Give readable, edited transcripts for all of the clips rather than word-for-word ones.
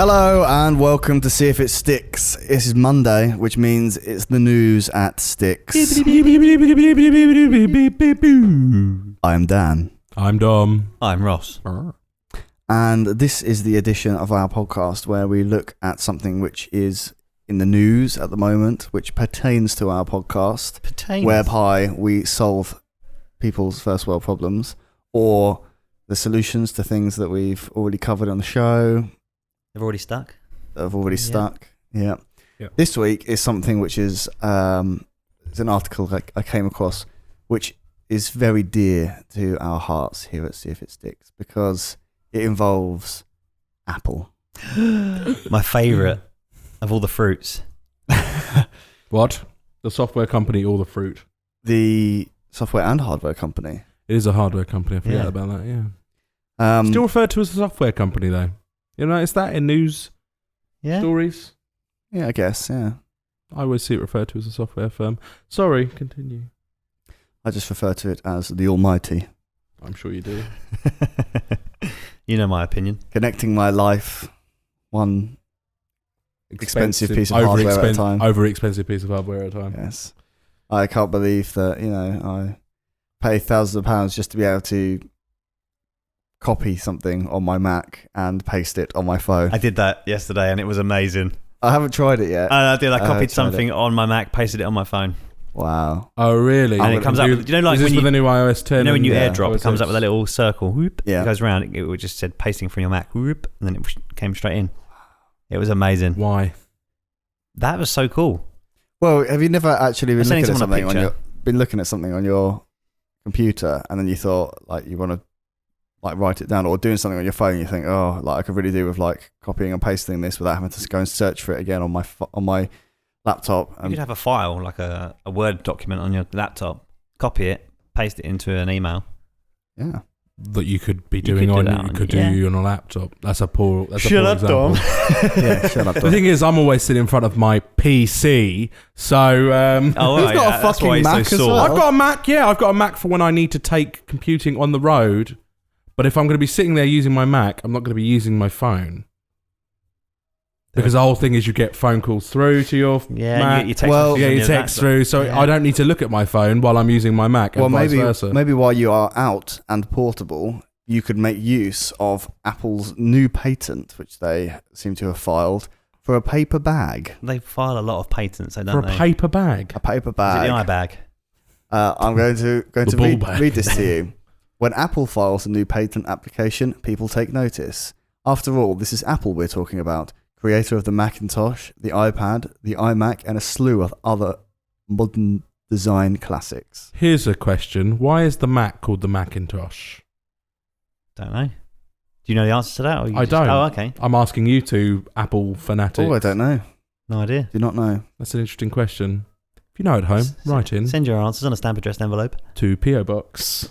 Hello and welcome to See If It Sticks. This is Monday, which means it's the news at Sticks. I'm Dan. I'm Dom. I'm Ross. And this is the edition of our podcast where we look at something which is in the news at the moment, which pertains to our podcast, whereby we solve people's first world problems or the solutions to things that we've already covered on the show. They've already stuck. Yeah. This week is something which is it's an article I came across, which is very dear to our hearts here at See If It Sticks because it involves Apple. My favourite of all the fruits. What? The software company or the fruit? The software and hardware company. It is a hardware company. I forget about that, yeah. Still referred to as a software company, though. You notice that in news stories? Yeah, I guess, yeah. I always see it referred to as a software firm. Sorry, continue. I just refer to it as the Almighty. I'm sure you do. You know my opinion. Connecting my life one expensive piece of hardware at a time. Over expensive piece of hardware at a time. Yes. I can't believe that, I pay thousands of pounds just to be able to copy something on my Mac and paste it on my phone. I did that yesterday and it was amazing. I haven't tried it yet. I did. I copied something on my Mac, pasted it on my phone. Wow. Oh, really? And it comes up with, like is this with the new iOS 10? When you airdrop, it comes up with a little circle. Whoop, yeah. It goes around. It just said pasting from your Mac. Whoop, and then it came straight in. It was amazing. Why? That was so cool. Well, have you never actually been looking at something on your computer and then you thought like you want to like write it down, or doing something on your phone, you think, oh, like I could really do with like copying and pasting this without having to go and search for it again on my laptop. You could have a file, like a Word document on your laptop, copy it, paste it into an email. Yeah. That you could be doing on a laptop. That's a poor example. Dom. Yeah, shut up, Dom. The thing is, I'm always sitting in front of my PC, so you've got a fucking Mac as well. I've got a Mac. Yeah, I've got a Mac for when I need to take computing on the road. But if I'm going to be sitting there using my Mac, I'm not going to be using my phone. Because the whole thing is you get phone calls through to your Mac. You text through, so I don't need to look at my phone while I'm using my Mac, and vice versa. Maybe while you are out and portable, you could make use of Apple's new patent, which they seem to have filed, for a paper bag. They file a lot of patents, don't they? For a paper bag? A paper bag. Is it the iBag? I'm going to read this to you. When Apple files a new patent application, people take notice. After all, this is Apple we're talking about. Creator of the Macintosh, the iPad, the iMac, and a slew of other modern design classics. Here's a question. Why is the Mac called the Macintosh? Don't know. Do you know the answer to that? Or I don't. Oh, okay. I'm asking you two Apple fanatics. Oh, I don't know. No idea. Do not know. That's an interesting question. If you know at home, write in. Send your answers on a stamp addressed envelope. To P.O. Box.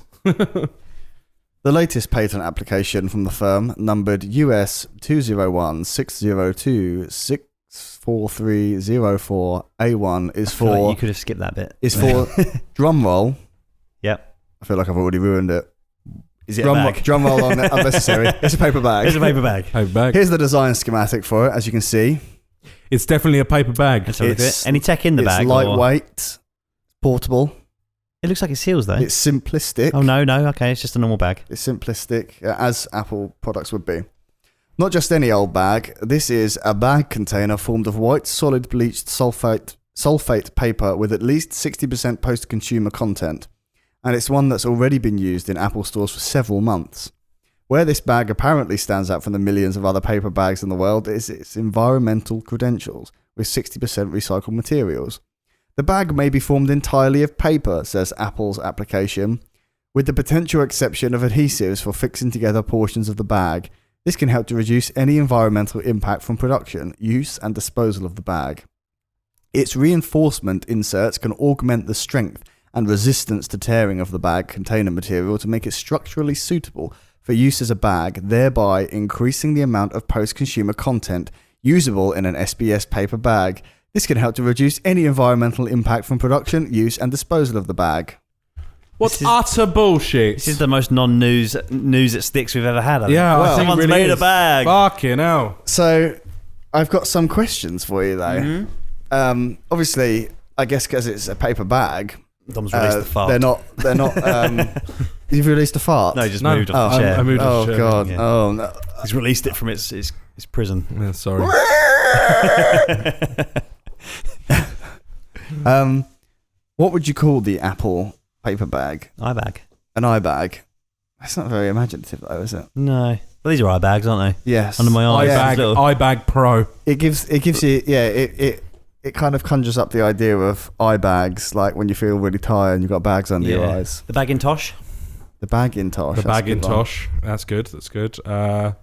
The latest patent application from the firm, numbered US 201-602-64304A1, is for... You could have skipped that bit. Is for drum roll. Yep. I feel like I've already ruined it. Is it a bag? Drum roll unnecessary. It's a paper bag. It's a paper bag. Paper bag. Here's the design schematic for it, as you can see. It's definitely a paper bag. Let's have a look at it. Any tech in the bag? It's lightweight, portable. It looks like it seals though. It's simplistic. Oh no, okay, it's just a normal bag. It's simplistic, as Apple products would be. Not just any old bag. This is a bag container formed of white, solid bleached sulfate paper with at least 60% post-consumer content. And it's one that's already been used in Apple stores for several months. Where this bag apparently stands out from the millions of other paper bags in the world is its environmental credentials, with 60% recycled materials. The bag may be formed entirely of paper, says Apple's application, with the potential exception of adhesives for fixing together portions of the bag. This can help to reduce any environmental impact from production, use, and disposal of the bag. Its reinforcement inserts can augment the strength and resistance to tearing of the bag container material to make it structurally suitable for use as a bag, thereby increasing the amount of post-consumer content usable in an SBS paper bag. This can help to reduce any environmental impact from production, use, and disposal of the bag. What's utter bullshit? This is the most non-news that sticks we've ever had. Yeah, Well, I think someone's it really made is. a bag. Fucking hell. So, I've got some questions for you though. Mm-hmm. Obviously, I guess because it's a paper bag, Dom's released the fart. they're not. You've released a fart. No, he just moved off the I chair. moved Oh off the chair. god. Yeah. Oh no. He's released it from its prison. Yeah, sorry. What would you call the Apple paper bag? iBag. An iBag. That's not very imaginative though, is it? No. Well, these are iBags, aren't they? Yes. Under my eyes. iBag, Little- iBag Pro. It gives you it kind of conjures up the idea of eye bags, like when you feel really tired and you've got bags under your eyes. The Bagintosh. The Bagintosh. The that's a good one. Bagintosh. That's good. That's good. I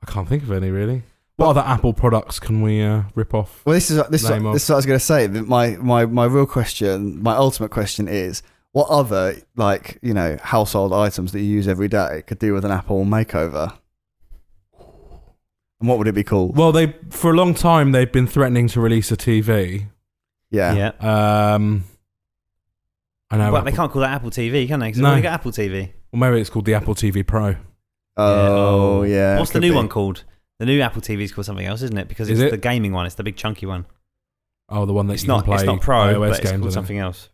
can't think of any really. What other Apple products can we rip off? Well, this is what I Name was going to say. My real question, my ultimate question is, what other household items that you use every day could do with an Apple makeover? And what would it be called? Well, for a long time they've been threatening to release a TV. Yeah. Yeah. I know. But they can't call that Apple TV, can they? Because No. they've already got Apple TV. Well, maybe it's called the Apple TV Pro. Oh, yeah. What's the could new be. one called? The new Apple TV is called something else, isn't it? Because Is it's it? the gaming one. It's the big chunky one. Oh, the one that It's you not. can play It's not Pro, iOS but it's games called on it. something else.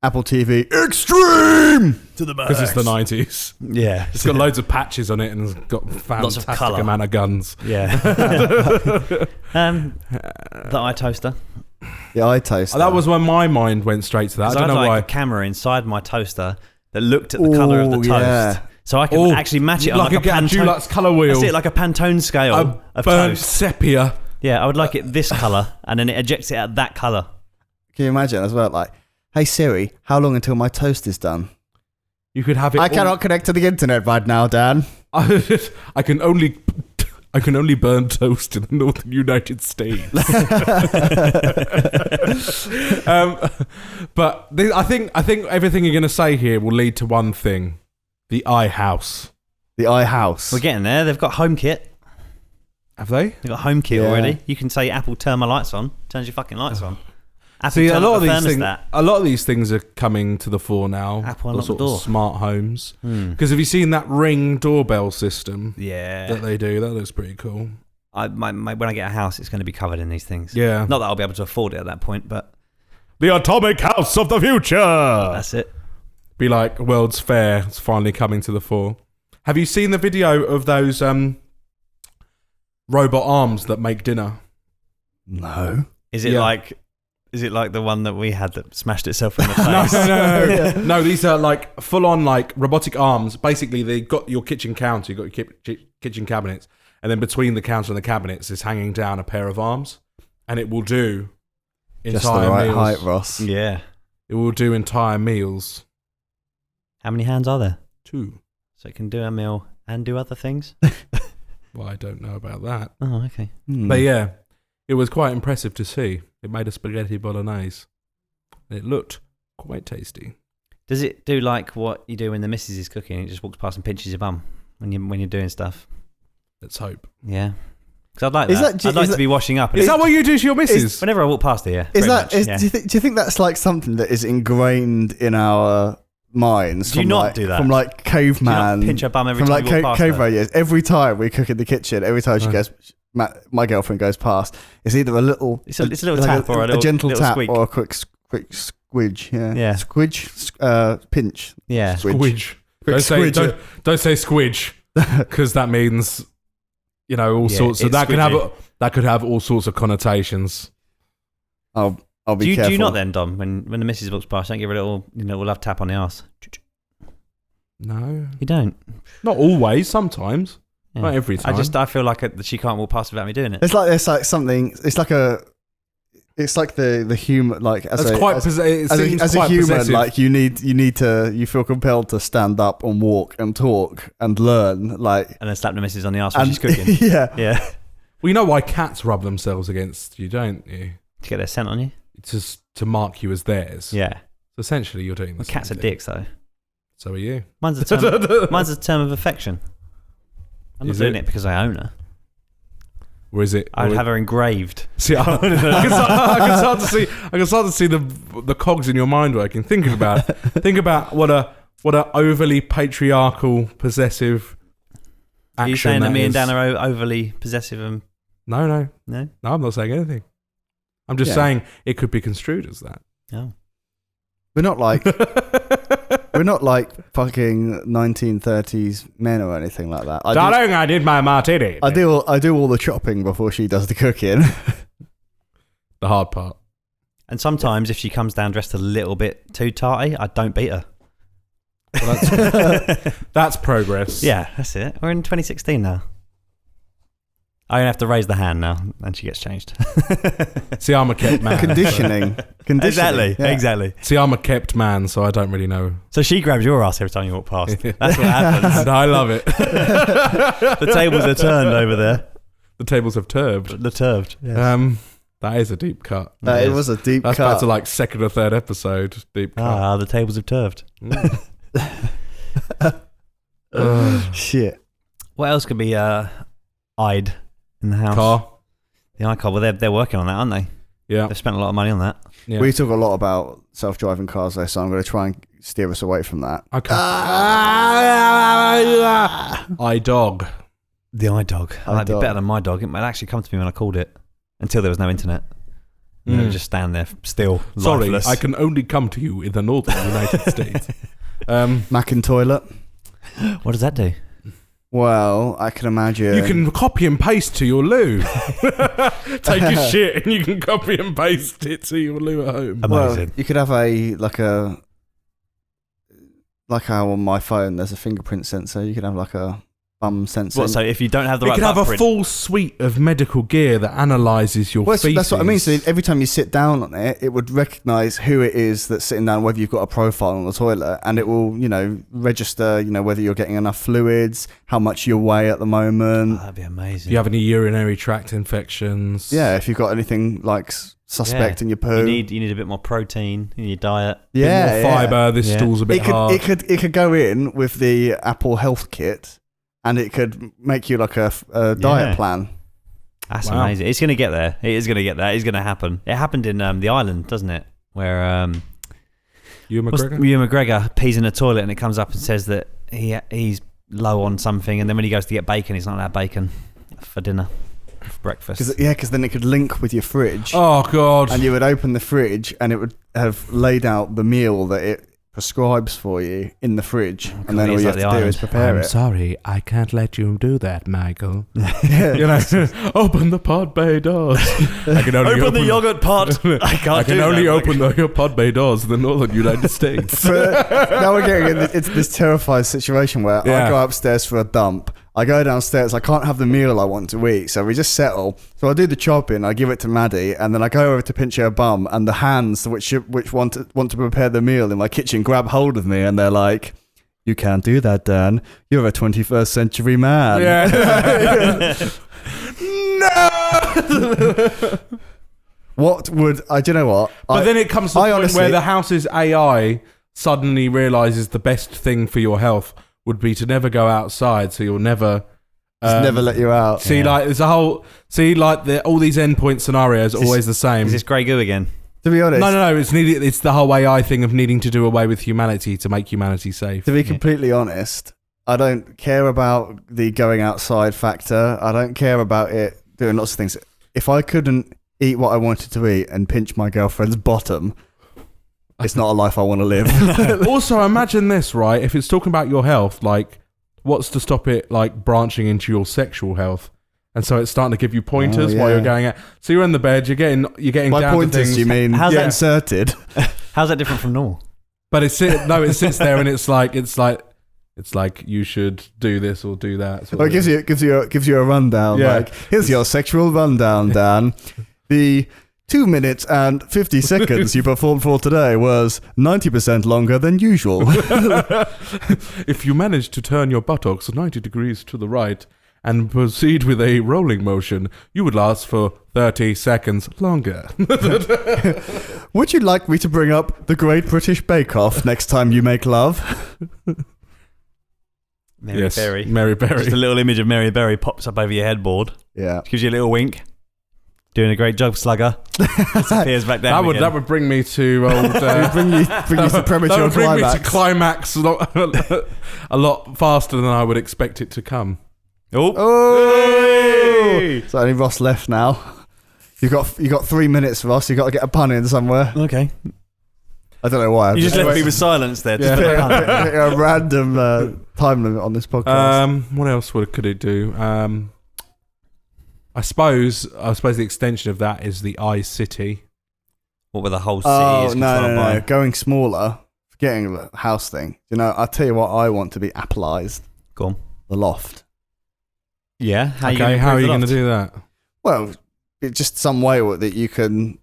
Apple TV Extreme to the max. Because it's the 90s. Yeah. It's got loads of patches on it and it's got Lots of fantastic colour. amount of guns. Yeah. The iToaster. The iToaster. That was when my mind went straight to that. I 'Cause don't I know had why. a camera inside my toaster that looked at the colour of the toast. Yeah. So I could Oh, actually match it on like like a Pantone. Dulux colour wheel. That's it, like a Pantone scale a of burnt toast. sepia. Yeah, I would like it this colour, and then it ejects it at that colour. Can you imagine as well? Like, hey Siri, how long until my toast is done? You could have it. I cannot connect to the internet right now, Dan. I can only burn toast in the northern United States. But I think everything you're going to say here will lead to one thing: the iHouse. The iHouse. We're getting there. They've got HomeKit. Have they? They've got HomeKit Yeah. already. You can say, Apple, turn my lights on. Turns your fucking lights on. Apple, See, a turn lot up of the these things. thermostat. A lot of these things are coming to the fore now. Apple, the unlock the sort of door. smart homes. Hmm. Because have you seen that Ring doorbell system Yeah. that they do? That looks pretty cool. When I get a house, it's going to be covered in these things. Yeah. Not that I'll be able to afford it at that point, but The atomic house of the future. that's it. Be like World's Fair. It's finally coming to the fore. Have you seen the video of those robot arms that make dinner? No. Is it Yeah. like the one that we had that smashed itself in the face? No. No, these are like full on like robotic arms. Basically, they got your kitchen counter, you got your kitchen cabinets, and then between the counter and the cabinets is hanging down a pair of arms, and it will do entire Just the right meals. height, Ross. Yeah. It will do entire meals. How many hands are there? 2. So it can do a meal and do other things? Well, I don't know about that, Oh, okay. Hmm. but yeah, it was quite impressive to see. It made a spaghetti bolognese. It looked quite tasty. Does it do like what you do when the missus is cooking? It just walks past and pinches your bum when you're doing stuff. Let's hope. Yeah. Because I'd like Is that. that- I'd like is to that- be washing up. Is that what you do to your missus? Whenever I walk past her, yeah. Is pretty that? much, Is, yeah. do you think that's like something that is ingrained in our minds? Do you from not like, do that? From like Do you not caveman. pinch her bum every From time like you walk past her? caveman years. Every time we cook in the kitchen, every time she Right. goes, my girlfriend goes past, it's either a little, It's a little like tap or a little gentle little tap squeak. or a quick squidge. Yeah. Yeah. Squidge. Pinch. Yeah. Squidge. Quick squidge. Don't say squidge, because that means, all Yeah, sorts of it's that squidgy. could have all sorts of connotations. I'll be Do careful. you not then, Dom? When the missus walks past, don't give her a little love tap on the arse. No, You don't. not always. Sometimes, Yeah. not every time. I feel like she can't walk past without me doing it. It's like something. It's like the human, like as That's a quite. as, It as seems a quite human, possessive. like you feel compelled to stand up and walk and talk and learn, like And then slap the missus on the arse when and she's cooking. yeah. Yeah. Well, you know why cats rub themselves against you, don't you? To get their scent on you. It's just to mark you as theirs. Yeah. So essentially, you're doing the Well, same cats are thing. dicks, though. So are you. Mine's a term. Mine's a term of affection. I'm not Is doing it? it because I own her. Or is it? I'd have her engraved. See, I can start to see the cogs in your mind working. Think about what a overly patriarchal, possessive action. Are you saying that me and is. Dan are overly possessive and No, no? I'm not saying anything. I'm just saying it could be construed as that. Oh. We're not like fucking 1930s men or anything like that. Darling, I did my martini. I do all the chopping before she does the cooking. The hard part. And sometimes if she comes down dressed a little bit too tarty, I don't beat her. Well, that's progress. Yeah, that's it. We're in 2016 now. I have to raise the hand now, and she gets changed. See, I'm a kept man. Conditioning. Exactly, yeah. exactly. See, I'm a kept man, so I don't really know. So she grabs your ass every time you walk past. That's what happens. And I love it. The tables are turned over there. The tables have turbed. The turved. Yes. That is a deep cut. It was a deep That's cut. back to like second or third episode. Deep cut. The tables have turved. Shit. What else could be eyed in the house? Car. The iCar. Well, they're working on that, aren't they? Yeah. They've spent a lot of money on that. Yeah. We talk a lot about self-driving cars there, so I'm going to try and steer us away from that. Okay. iDog. The iDog. That'd be iDog. better than my dog. It might actually come to me when I called it. Until there was no internet. It would just stand there still, Sorry, lifeless. I can only come to you in the northern United States. Mac and toilet. What does that do? Well, I can imagine. You can copy and paste to your loo. Take your shit and you can copy and paste it to your loo at home. Well, Amazing. you could have like how on my phone there's a fingerprint sensor. You could have like a bum sensor. What, so if you don't have the You right could have a footprint- full suite of medical gear that analyses your feces. That's what I mean. So every time you sit down on it, it would recognise who it is that's sitting down, whether you've got a profile on the toilet, and it will, register, whether you're getting enough fluids, how much you weigh at the moment. Oh, that'd be amazing. If you have any urinary tract infections. Yeah, if you've got anything like suspect in your poo. You need a bit more protein in your diet. Bit more fibre, this Yeah. stool's a bit hard. It could go in with the Apple Health Kit, and it could make you like a diet plan. That's Wow. amazing. It's going to get there. It is going to get there. It's going to happen. It happened in the island, doesn't it? Where Ewan McGregor? Ewan McGregor pees in a toilet and it comes up and says that he's low on something, and then when he goes to get bacon, he's not allowed bacon for dinner, for breakfast. Because then it could link with your fridge. Oh, God. And you would open the fridge, and it would have laid out the meal that it prescribes for you in the fridge, and then all it's you like have the to do is island. prepare I'm it. sorry, I can't let you do that, Michael. Yeah. Open the pod bay doors. I can only Open the yogurt pot. I can't I can do only that. open the pod bay doors in the northern United States. Now we're getting into this terrifying situation where Yeah. I go upstairs for a dump. I go downstairs. I can't have the meal I want to eat, so we just settle. So I do the chopping. I give it to Maddie, and then I go over to pinch her bum, and the hands which want to prepare the meal in my kitchen grab hold of me, and they're like, "You can't do that, Dan. You're a 21st century man." Yeah. No. What would I? Do you know what? But then it comes to the I point honestly- where the house's AI suddenly realizes the best thing for your health would be to never go outside, so you'll never Just never let you out. see. Like there's all these endpoint scenarios are always the same. Is this Grey Goo again? To be honest, No. It's the whole AI thing of needing to do away with humanity to make humanity safe. To be completely honest, I don't care about the going outside factor. I don't care about it doing lots of things. If I couldn't eat what I wanted to eat and pinch my girlfriend's bottom, it's not a life I want to live. Also, imagine this, right? If it's talking about your health, like, what's to stop it, like, branching into your sexual health? And so it's starting to give you pointers while you're going out. So you're in the bed, you're getting By down to pointers, things. you mean How's that- inserted? How's that different from normal? But it sits there and it's like you should do this or do that. sort Well, it of gives you a rundown. Yeah. Like, here's your sexual rundown, Dan. The 2 minutes and 50 seconds you performed for today was 90% longer than usual. If you manage to turn your buttocks 90 degrees to the right and proceed with a rolling motion, you would last for 30 seconds longer. Would you like me to bring up the Great British Bake Off next time you make love? Mary Berry. Mary Berry. Just a little image of Mary Berry pops up over your headboard. Yeah. Gives you a little wink. Doing a great job, slugger. Disappears back down. That would bring me to old. bring you to premature that would bring climax. me to climax a lot faster than I would expect it to come. Oh! So only Ross left now. You got 3 minutes, Ross. You got to get a pun in somewhere. Okay. I don't know why. You just left me with silence there. A random time limit on this podcast. What else could it do? I suppose the extension of that is the iCity. What with the whole city is controlled by? No. Going smaller, forgetting the house thing. You know, I'll tell you what I want to be Appleized. Go on. The loft. Yeah. How are you going to do that? Well, it's just some way that you can.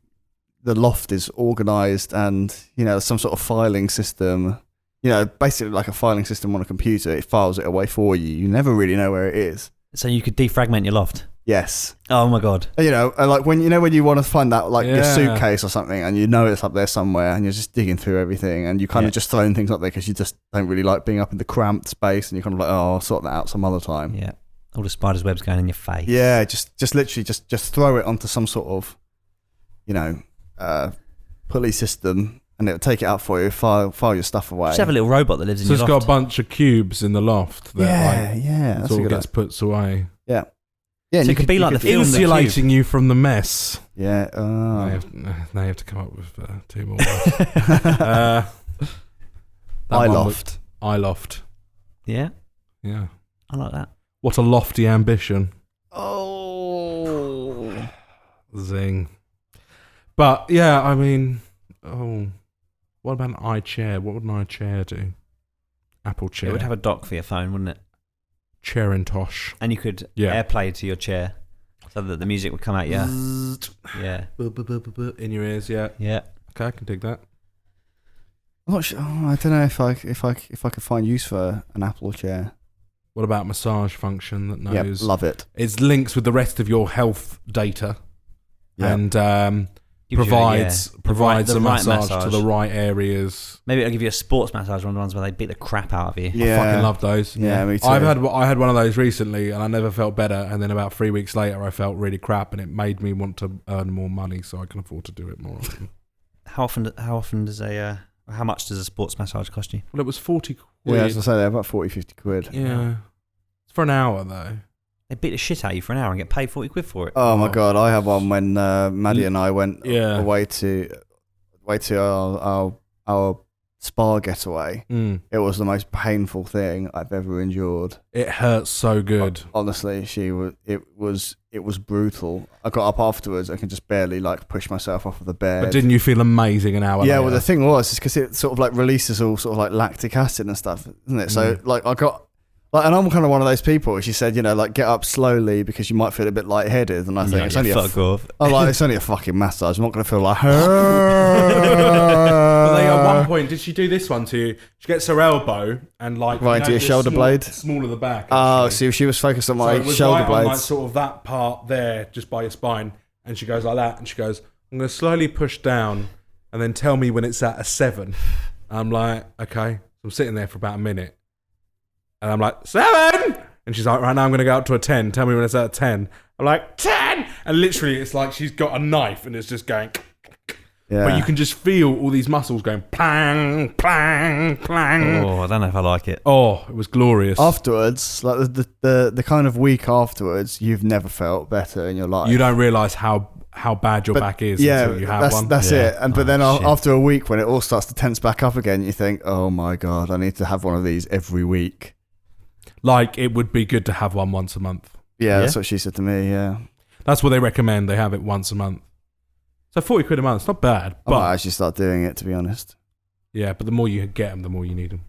The loft is organised, and some sort of filing system. Basically like a filing system on a computer. It files it away for you. You never really know where it is. So you could defragment your loft. Yes. Oh my god. Like when you want to find that your suitcase or something, and it's up there somewhere, and you're just digging through everything, and you kind of just throwing things up there because you just don't really like being up in the cramped space, and you're kind of like, oh, I'll sort that out some other time. Yeah. All the spider's webs going in your face. Yeah, just literally just throw it onto some sort of, pulley system, and it'll take it out for you, file your stuff away. Just have a little robot that lives in your loft. So it's got a bunch of cubes in the loft that that's all gets put away. Yeah. Yeah, so it could be like the film insulating you from the mess. Yeah. Now you have to come up with 2 more. iLoft. Yeah. Yeah. I like that. What a lofty ambition. Oh. Zing. But yeah, I mean, what about an iChair? What would an iChair do? Apple chair. It would have a dock for your phone, wouldn't it? Chairintosh. And you could AirPlay to your chair so that the music would come out. Yeah. In your ears. Yeah. Yeah. Okay, I can dig that. I'm not sure. I don't know if I could find use for an Apple chair. What about massage function that knows? Yep, love it. It links with the rest of your health data, and provides a massage to the right areas. Maybe it'll give you a sports massage, one of the ones where they beat the crap out of you. Yeah. I fucking love those. Yeah, me too. I had one of those recently, and I never felt better. And then about 3 weeks later, I felt really crap, and it made me want to earn more money so I can afford to do it more often. How much does a sports massage cost you? Well, it was 40 quid. Yeah, as I say, they're about 40, 50 quid. Yeah. It's for an hour, though. They beat the shit out of you for an hour and get paid 40 quid for it. Oh my god, I had one when Maddie and I went away to our spa getaway. It was the most painful thing I've ever endured. It hurt so good. Honestly, it was brutal. I got up afterwards. I could just barely push myself off of the bed. But didn't you feel amazing an hour later? Yeah, well the thing was, is because it sort of releases all sort of lactic acid and stuff, isn't it? So I got. And I'm kind of one of those people. She said, get up slowly because you might feel a bit lightheaded. And I think it's only fuck off. it's only a fucking massage. I'm not going to feel like. At one point, did she do this one to you? She gets her elbow and right into your shoulder blade, small of the back. Oh, see, she was focused on my shoulder blades, on sort of that part there, just by your spine. And she goes like that, and she goes, "I'm going to slowly push down, and then tell me when it's at a 7." I'm like, okay. I'm sitting there for about a minute. And I'm like, 7! And she's like, right now I'm going to go up to a 10. Tell me when it's at a 10. I'm like, 10! And literally it's like she's got a knife and it's just going... Yeah. But you can just feel all these muscles going plang, plang, plang. Oh, I don't know if I like it. Oh, it was glorious. Afterwards, the kind of week afterwards, you've never felt better in your life. You don't realise how bad your back is until you have one. That's it. But then after a week, when it all starts to tense back up again, you think, oh my God, I need to have one of these every week. It would be good to have one once a month. Yeah, that's what she said to me, yeah. That's what they recommend. They have it once a month. So 40 quid a month, it's not bad. I might actually start doing it, to be honest. Yeah, but the more you get them, the more you need them.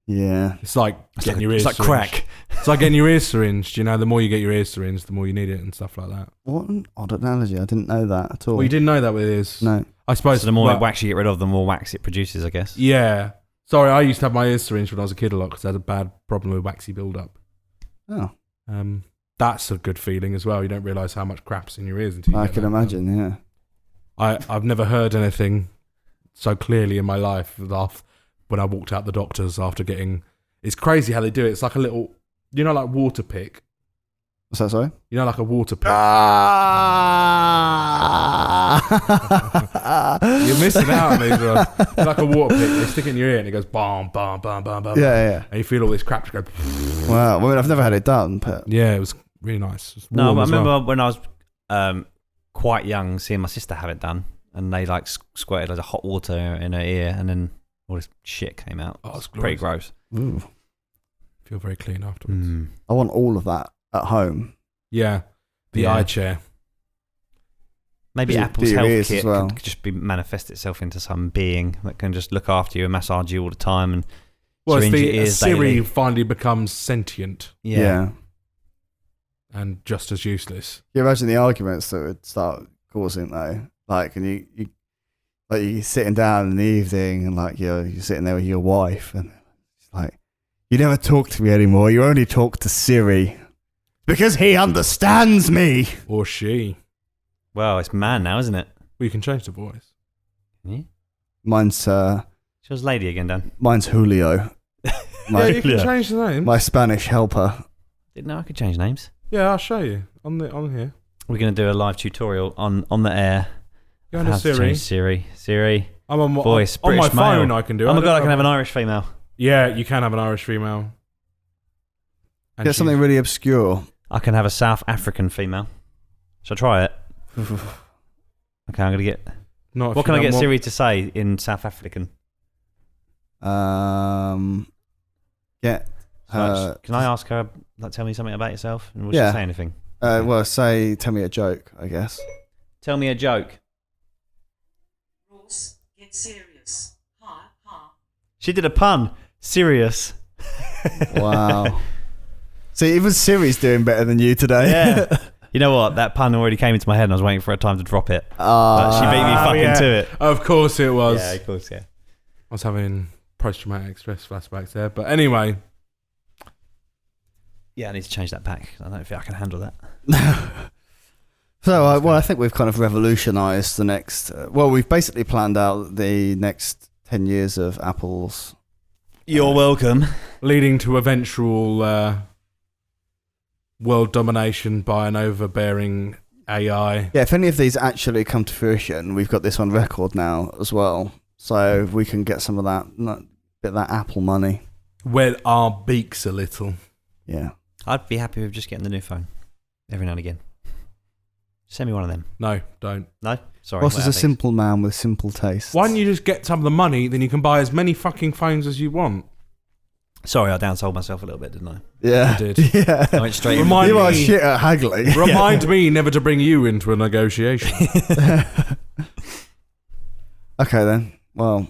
Yeah. It's like getting your ears syringed. It's like crack. It's like getting your ears syringed. The more you get your ears syringed, the more you need it and stuff like that. What an odd analogy. I didn't know that at all. Well, you didn't know that with ears. No. I suppose. So the more wax you get rid of, the more wax it produces, I guess. Yeah. Sorry, I used to have my ears syringed when I was a kid a lot because I had a bad problem with waxy build-up. Oh. That's a good feeling as well. You don't realise how much crap's in your ears until you I get can that. imagine, yeah. I've never heard anything so clearly in my life when I walked out the doctors after getting It's crazy how they do it. It's like a little, like water pick. What's that, sorry? Like a water pick. You're missing out on these ones. It's like a water pick. They stick it in your ear and it goes bam, bam, bam, bam, bam. Yeah. And you feel all this crap just go. Wow. Well, I've never had it done, but Yeah, it was really nice. It was No, warm but I as remember well. when I was quite young, seeing my sister have it done, and they like squirted loads of hot water in her ear, and then all this shit came out. Oh, it's Pretty glorious. gross. ooh, Feel very clean afterwards. I want all of that at home. Yeah, the Yeah. eye chair. Maybe Do Apple's your health ears kit as well. could just be manifest itself into some being that can just look after you and massage you all the time. And Well, it's syringe your the ears Siri daily. finally becomes sentient Yeah. and just as useless. You imagine the arguments that would start causing though. Like, and you you're sitting down in the evening and like you're sitting there with your wife and it's like, you never talk to me anymore. You only talk to Siri because he understands me. Or she. Well, it's man now, isn't it? Well, you can change the voice. Yeah. Mine's She was lady again, Dan. Julio. Yeah, you can change the name. My Spanish helper. Didn't know I could change names. Yeah, I'll show you on here. We're going to do a live tutorial on the air. Go of on to how to Siri. change Siri. Siri. I'm on Voice, on my British male. phone. I can do. Oh my don't god, I know. can have an Irish female. Yeah, you can have an Irish female. And Get something really obscure. I can have a South African female. Shall I try it? Okay, I'm going to get... Not What can I get Siri to say in South African? Get. Can I ask her, like, tell me something about yourself? And will Yeah. she say anything? Well, tell me a joke, I guess. Tell me a joke. Ross, get serious. Ha ha. She did a pun. Serious. Wow. See, even Siri's doing better than you today. Yeah. You know what? That pun already came into my head and I was waiting for a time to drop it. But Ah, she beat me fucking to it. Of course it was. Yeah, of course, yeah. I was having post-traumatic stress flashbacks there. But anyway. Yeah, I need to change that back. I don't think I can handle that. So, I think we've kind of revolutionised the next... we've basically planned out the next 10 years of Apple's... You're welcome. Leading to eventual world domination by an overbearing AI. Yeah, if any of these actually come to fruition, we've got this on record now as well. So we can get some of that, bit of that Apple money. Wet our beaks a little. Yeah. I'd be happy with just getting the new phone every now and again. Send me one of them. No, don't. No? Sorry. Ross is whatever. a simple man with simple tastes. Why don't you just get some of the money, then you can buy as many fucking phones as you want. Sorry, I downsold myself a little bit, didn't I? Yeah. You did. Yeah. I went straight in. Remind You are me- shit at haggling. Remind me never to bring you into a negotiation. Okay then. Well,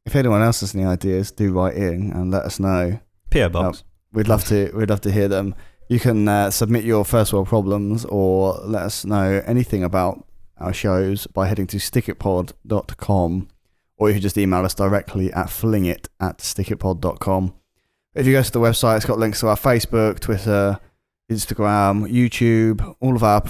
if anyone else has any ideas, do write in and let us know. P.O. box. We'd love to hear them. You can submit your first world problems or let us know anything about our shows by heading to stickitpod.com, or you can just email us directly at flingit@stickitpod.com. If you go to the website, it's got links to our Facebook, Twitter, Instagram, YouTube, all of our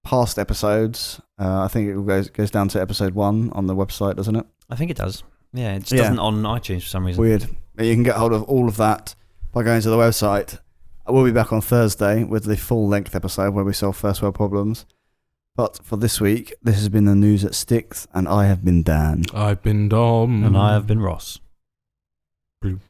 past episodes. I think it goes down to episode 1 on the website, doesn't it? I think it does. Yeah, it just Yeah. doesn't on iTunes for some reason. Weird. You can get hold of all of that by going to the website. We'll be back on Thursday with the full-length episode where we solve first world problems. But for this week, this has been the news that sticks, and I have been Dan. I've been Dom. And I have been Ross. Blue.